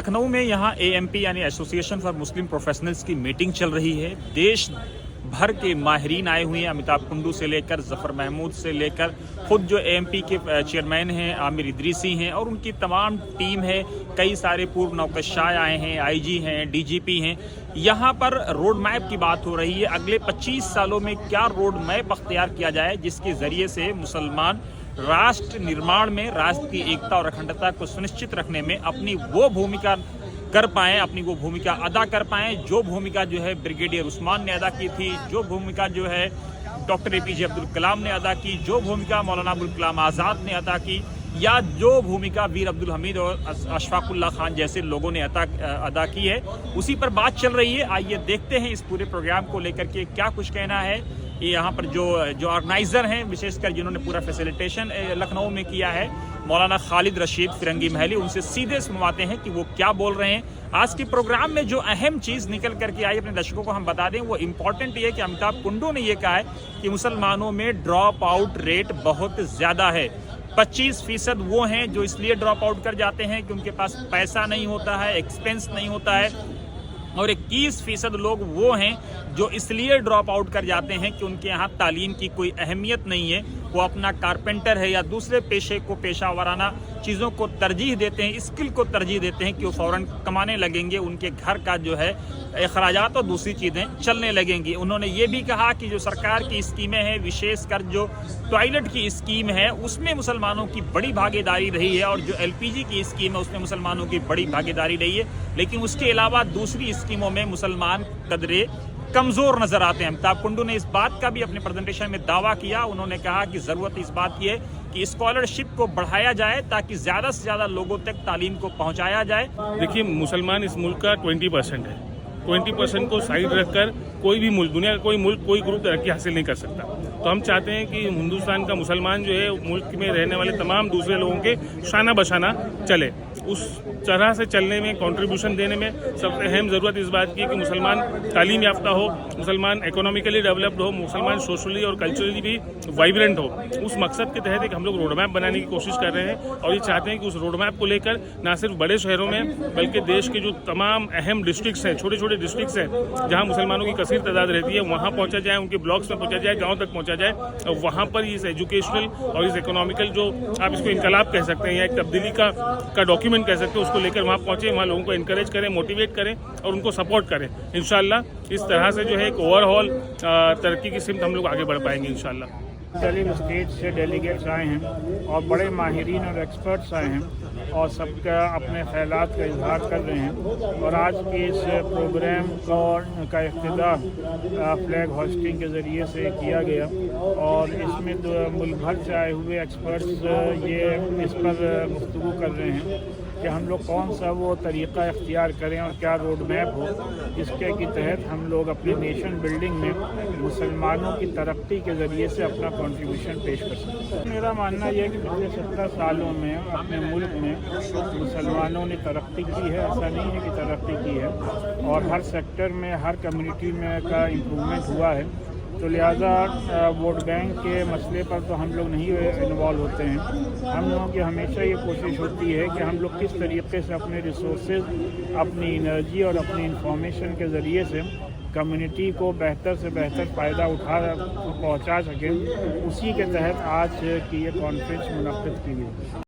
लखनऊ में यहाँ AMP यानी एसोसिएशन फॉर मुस्लिम प्रोफेशनल्स की मीटिंग चल रही है। देश भर के माहिरीन आए हुए हैं, अमिताभ कुंडू से लेकर जफर महमूद से लेकर खुद जो AMP के चेयरमैन हैं आमिर इदरीसी हैं और उनकी तमाम टीम है। कई सारे पूर्व नौकरशाह आए हैं, IG हैं, DGP हैं। यहाँ पर रोड मैप की बात हो रही है। अगले 25 सालों में क्या रोड मैप अख्तियार किया जाए जिसके ज़रिए से मुसलमान राष्ट्र निर्माण में राष्ट्र की एकता और अखंडता को सुनिश्चित रखने में अपनी वो भूमिका कर पाएँ, अपनी वो भूमिका अदा कर पाएँ जो भूमिका जो है ब्रिगेडियर उस्मान ने अदा की थी, जो भूमिका जो है डॉक्टर APJ अब्दुल कलाम ने अदा की, जो भूमिका मौलाना अबुल कलाम आज़ाद ने अदा की, या जो भूमिका वीर अब्दुल हमीद और अशफाकुल्लाह खान जैसे लोगों ने अदा की है। उसी पर बात चल रही है। आइए देखते हैं इस पूरे प्रोग्राम को लेकर के क्या कुछ कहना है। ये यहाँ पर जो ऑर्गेनाइज़र हैं, विशेषकर जिन्होंने पूरा फैसिलिटेशन लखनऊ में किया है, मौलाना खालिद रशीद फिरंगी महली, उनसे सीधे सुनवाते हैं कि वो क्या बोल रहे हैं। आज के प्रोग्राम में जो अहम चीज़ निकल करके आई अपने दर्शकों को हम बता दें, वो इम्पॉर्टेंट ये है कि अमिताभ कुंडू ने ये कहा है कि मुसलमानों में ड्रॉप आउट रेट बहुत ज़्यादा है। 25% वो हैं जो इसलिए ड्रॉप आउट कर जाते हैं कि उनके पास पैसा नहीं होता है, एक्सपेंस नहीं होता है, और 21% लोग वो हैं जो इसलिए ड्रॉप आउट कर जाते हैं कि उनके यहाँ तालीम की कोई अहमियत नहीं है। वो अपना कारपेंटर है या दूसरे पेशे को, पेशा वाराना चीज़ों को तरजीह देते हैं, स्किल को तरजीह देते हैं कि वो फ़ौरन कमाने लगेंगे, उनके घर का जो है अखराजात और दूसरी चीज़ें चलने लगेंगी। उन्होंने ये भी कहा कि जो सरकार की स्कीमें हैं, विशेषकर जो टॉयलेट की स्कीम है, उसमें मुसलमानों की बड़ी भागीदारी रही है, और जो LPG की स्कीम है उसमें मुसलमानों की बड़ी भागीदारी रही है। लेकिन उसके अलावा दूसरी स्कीमों में मुसलमान कदरे कमज़ोर नज़र आते हैं। अमिताभ कुंडू ने इस बात का भी अपने प्रेजेंटेशन में दावा किया। उन्होंने कहा कि ज़रूरत इस बात की है कि स्कॉलरशिप को बढ़ाया जाए ताकि ज़्यादा से ज़्यादा लोगों तक तालीम को पहुँचाया जाए। देखिए, मुसलमान इस मुल्क का 20% है। 20% को साइड रखकर कोई भी मुल्क, दुनिया का कोई मुल्क, कोई ग्रुप तरक्की हासिल नहीं कर सकता। तो हम चाहते हैं कि हिंदुस्तान का मुसलमान जो है मुल्क में रहने वाले तमाम दूसरे लोगों के शाना बशाना चले। उस तरह से चलने में, कंट्रीब्यूशन देने में सबसे अहम ज़रूरत इस बात की है कि मुसलमान तालीम याफ्ता हो, मुसलमान इकोनॉमिकली डेवलप्ड हो, मुसलमान सोशली और कल्चरली भी वाइब्रेंट हो। उस मकसद के तहत एक हम लोग रोड मैप बनाने की कोशिश कर रहे हैं, और ये चाहते हैं कि उस रोड मैप को लेकर ना सिर्फ बड़े शहरों में बल्कि देश के जो तमाम अहम डिस्ट्रिक्ट्स हैं, छोटे छोटे डिस्ट्रिक्ट्स हैं जहाँ मुसलमानों की कसीर तादाद रहती है, वहाँ पहुँचा जाए, उनके ब्लॉक्स में पहुँचा जाए, गाँव तक पहुँचा जाए, और वहाँ पर इस एजुकेशनल और इस इकोनॉमिकल जो आप इसको इनकलाब कह सकते हैं या एक तब्दीली का डॉक्यूमेंट कह सकते हैं, उसको लेकर वहाँ पहुँचे, वहाँ लोगों को इनकरेज करें, मोटिवेट करें और उनको सपोर्ट करें। इंशाल्लाह इस तरह से जो है एक ओवरऑल तरक्की की सिमत हम लोग आगे बढ़ पाएंगे इंशाल्लाह। मुख्तलिफ स्टेट से डेलीगेट्स आए हैं और बड़े माहिरीन और एक्सपर्ट्स आए हैं और सबका अपने ख्यालात का इजहार कर रहे हैं। और आज के इस प्रोग्राम का इफ्तिताह फ्लैग होस्टिंग के ज़रिए से किया गया, और इसमें मुल्क भर से आए हुए एक्सपर्ट्स ये इस पर गुफ्तगू कर रहे हैं कि हम लोग कौन सा वो तरीक़ा इख्तियार करें और क्या रोड मैप हो जिसके की तहत हम लोग अपनी नेशन बिल्डिंग में मुसलमानों की तरक्की के ज़रिए से अपना कंट्रीब्यूशन पेश कर सकते। मेरा मानना यह है कि पिछले 70 सालों में अपने मुल्क में मुसलमानों ने तरक्की की है। ऐसा नहीं है कि तरक्की की है, और हर सेक्टर में, हर कम्युनिटी में का इम्प्रूवमेंट हुआ है। तो लिहाजा वोट बैंक के मसले पर तो हम लोग नहीं इन्वॉल्व होते हैं। हम लोगों की हमेशा ये कोशिश होती है कि हम लोग किस तरीके से अपने रिसोर्सेज, अपनी एनर्जी और अपनी इंफॉर्मेशन के ज़रिए से कम्युनिटी को बेहतर से बेहतर फ़ायदा पहुंचा सकें। उसी के तहत आज की ये कॉन्फ्रेंस मुनक़्क़िद की गई।